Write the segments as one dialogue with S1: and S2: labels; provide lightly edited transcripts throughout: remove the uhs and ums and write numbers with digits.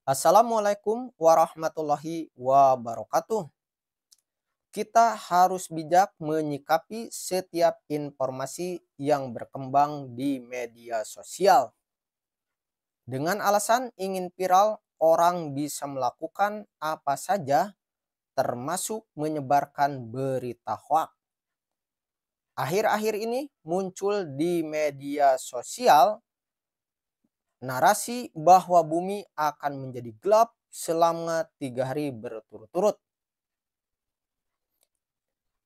S1: Assalamualaikum warahmatullahi wabarakatuh. Kita harus bijak menyikapi setiap informasi yang berkembang di media sosial. Dengan alasan ingin viral, orang bisa melakukan apa saja, termasuk menyebarkan berita hoak. Akhir-akhir ini muncul di media sosial narasi bahwa bumi akan menjadi gelap selama 3 hari berturut-turut.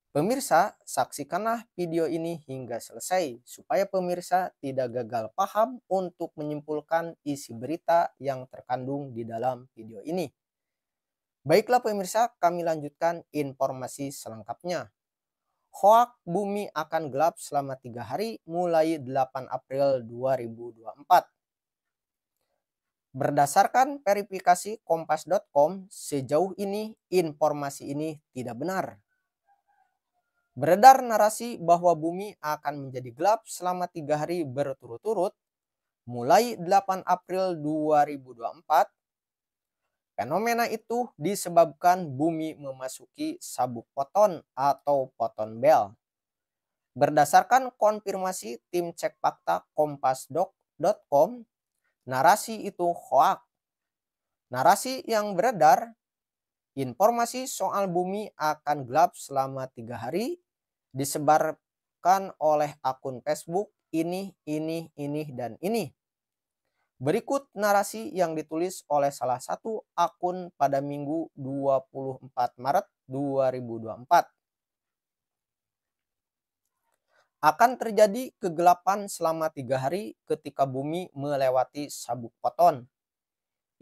S1: Pemirsa, saksikanlah video ini hingga selesai supaya pemirsa tidak gagal paham untuk menyimpulkan isi berita yang terkandung di dalam video ini. Baiklah pemirsa, kami lanjutkan informasi selengkapnya. Hoak bumi akan gelap selama 3 hari mulai 8 April 2024. Berdasarkan verifikasi kompas.com, sejauh ini informasi ini tidak benar. Beredar narasi bahwa bumi akan menjadi gelap selama 3 hari berturut-turut mulai 8 April 2024. Fenomena itu disebabkan bumi memasuki sabuk foton atau foton belt. Berdasarkan konfirmasi tim cek fakta kompas.com, narasi itu hoak. Narasi yang beredar, informasi soal bumi akan gelap selama 3 hari, disebarkan oleh akun Facebook ini, dan ini. Berikut narasi yang ditulis oleh salah satu akun pada Minggu 24 Maret 2024. Akan terjadi kegelapan selama 3 hari ketika bumi melewati sabuk foton.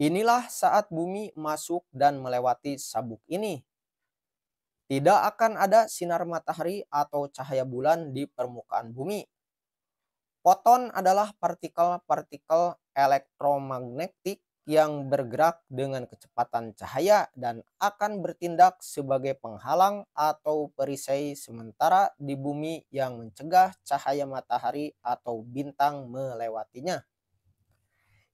S1: Inilah saat bumi masuk dan melewati sabuk ini. Tidak akan ada sinar matahari atau cahaya bulan di permukaan bumi. Foton adalah partikel-partikel elektromagnetik yang bergerak dengan kecepatan cahaya dan akan bertindak sebagai penghalang atau perisai sementara di bumi yang mencegah cahaya matahari atau bintang melewatinya.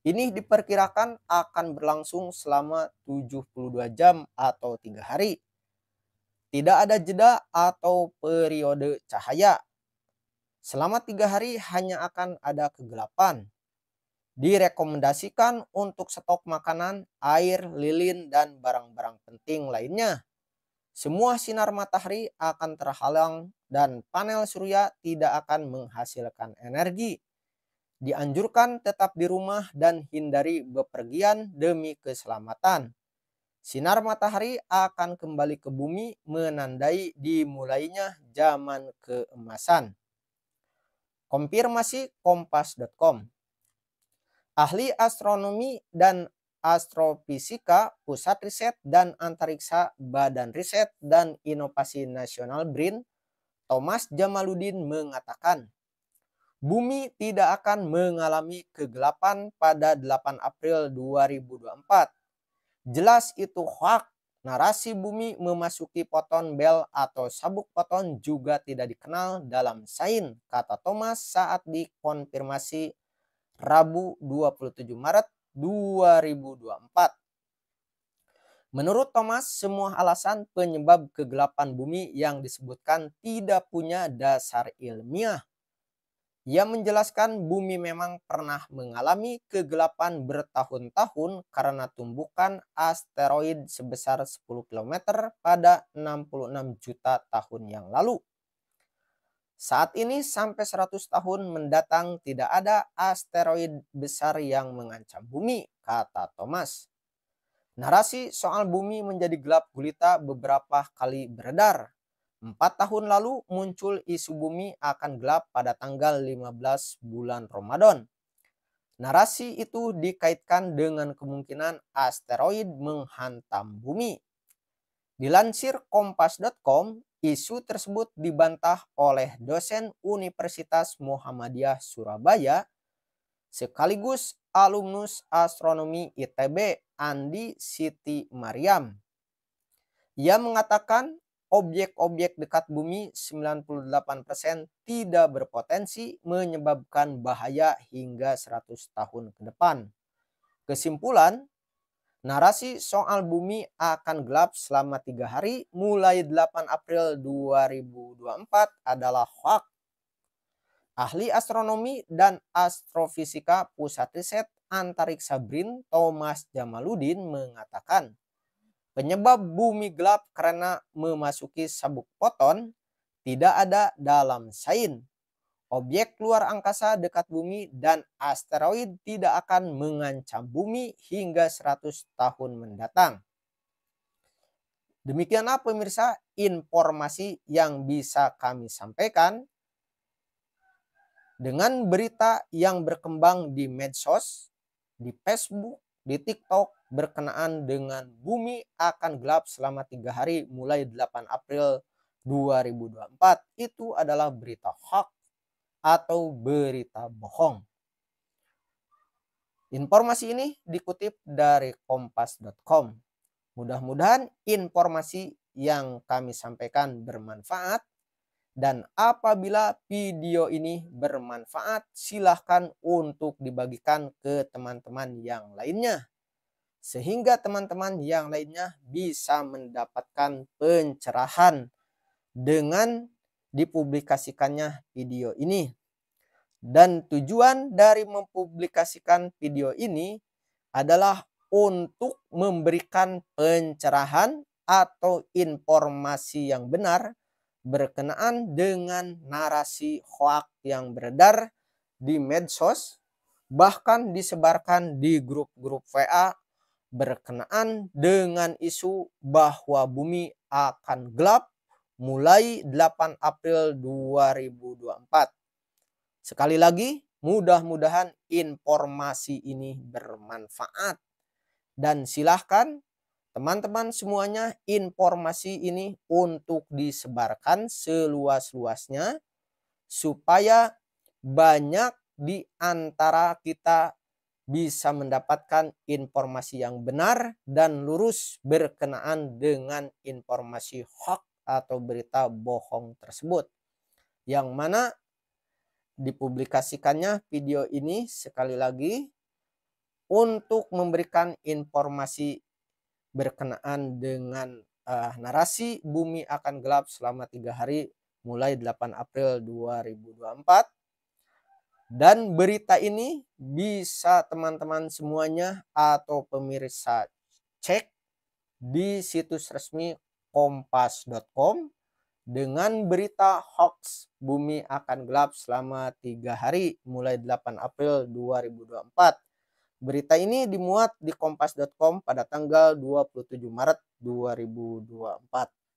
S1: Ini diperkirakan akan berlangsung selama 72 jam atau 3 hari. Tidak ada jeda atau periode cahaya. Selama 3 hari hanya akan ada kegelapan. Direkomendasikan untuk stok makanan, air, lilin, dan barang-barang penting lainnya. Semua sinar matahari akan terhalang dan panel surya tidak akan menghasilkan energi. Dianjurkan tetap di rumah dan hindari bepergian demi keselamatan. Sinar matahari akan kembali ke bumi menandai dimulainya zaman keemasan. Konfirmasi kompas.com. Ahli astronomi dan astrofisika Pusat Riset dan Antariksa Badan Riset dan Inovasi Nasional BRIN, Thomas Jamaluddin mengatakan, bumi tidak akan mengalami kegelapan pada 8 April 2024. Jelas itu hoak. Narasi bumi memasuki foton belt atau sabuk foton juga tidak dikenal dalam sains, kata Thomas saat dikonfirmasi Rabu 27 Maret 2024. Menurut Thomas, semua alasan penyebab kegelapan bumi yang disebutkan tidak punya dasar ilmiah. Ia menjelaskan bumi memang pernah mengalami kegelapan bertahun-tahun karena tumbukan asteroid sebesar 10 km pada 66 juta tahun yang lalu. Saat ini sampai 100 tahun mendatang tidak ada asteroid besar yang mengancam bumi, kata Thomas. Narasi soal bumi menjadi gelap gulita beberapa kali beredar. 4 tahun lalu muncul isu bumi akan gelap pada tanggal 15 bulan Ramadan. Narasi itu dikaitkan dengan kemungkinan asteroid menghantam bumi. Dilansir kompas.com, isu tersebut dibantah oleh dosen Universitas Muhammadiyah Surabaya sekaligus alumnus astronomi ITB Andi Siti Mariam. Ia mengatakan objek-objek dekat bumi 98% tidak berpotensi menyebabkan bahaya hingga 100 tahun ke depan. Kesimpulan, Narasi soal bumi akan gelap selama 3 hari mulai 8 April 2024 adalah hoax. Ahli astronomi dan astrofisika Pusat Riset Antariksa BRIN Thomas Jamaluddin mengatakan, penyebab bumi gelap karena memasuki sabuk foton tidak ada dalam sains. Objek luar angkasa dekat bumi dan asteroid tidak akan mengancam bumi hingga 100 tahun mendatang. Demikianlah pemirsa informasi yang bisa kami sampaikan. Dengan berita yang berkembang di medsos, di Facebook, di TikTok berkenaan dengan bumi akan gelap selama 3 hari mulai 8 April 2024, itu adalah berita hoax atau berita bohong. Informasi ini dikutip dari kompas.com. Mudah-mudahan informasi yang kami sampaikan bermanfaat. Dan apabila video ini bermanfaat, silahkan untuk dibagikan ke teman-teman yang lainnya. Sehingga teman-teman yang lainnya bisa mendapatkan pencerahan dengan dipublikasikannya video ini. Dan tujuan dari mempublikasikan video ini adalah untuk memberikan pencerahan atau informasi yang benar berkenaan dengan narasi hoak yang beredar di medsos, bahkan disebarkan di grup-grup WA berkenaan dengan isu bahwa bumi akan gelap mulai 8 April 2024. Sekali lagi, mudah-mudahan informasi ini bermanfaat. Dan silahkan teman-teman semuanya informasi ini untuk disebarkan seluas-luasnya supaya banyak di antara kita bisa mendapatkan informasi yang benar dan lurus berkenaan dengan informasi hoax atau berita bohong tersebut. Yang mana dipublikasikannya video ini sekali lagi untuk memberikan informasi berkenaan dengan narasi bumi akan gelap selama 3 hari mulai 8 April 2024. Dan berita ini bisa teman-teman semuanya atau pemirsa cek di situs resmi kompas.com dengan berita hoax bumi akan gelap selama 3 hari mulai 8 April 2024. Berita ini dimuat di kompas.com pada tanggal 27 Maret 2024.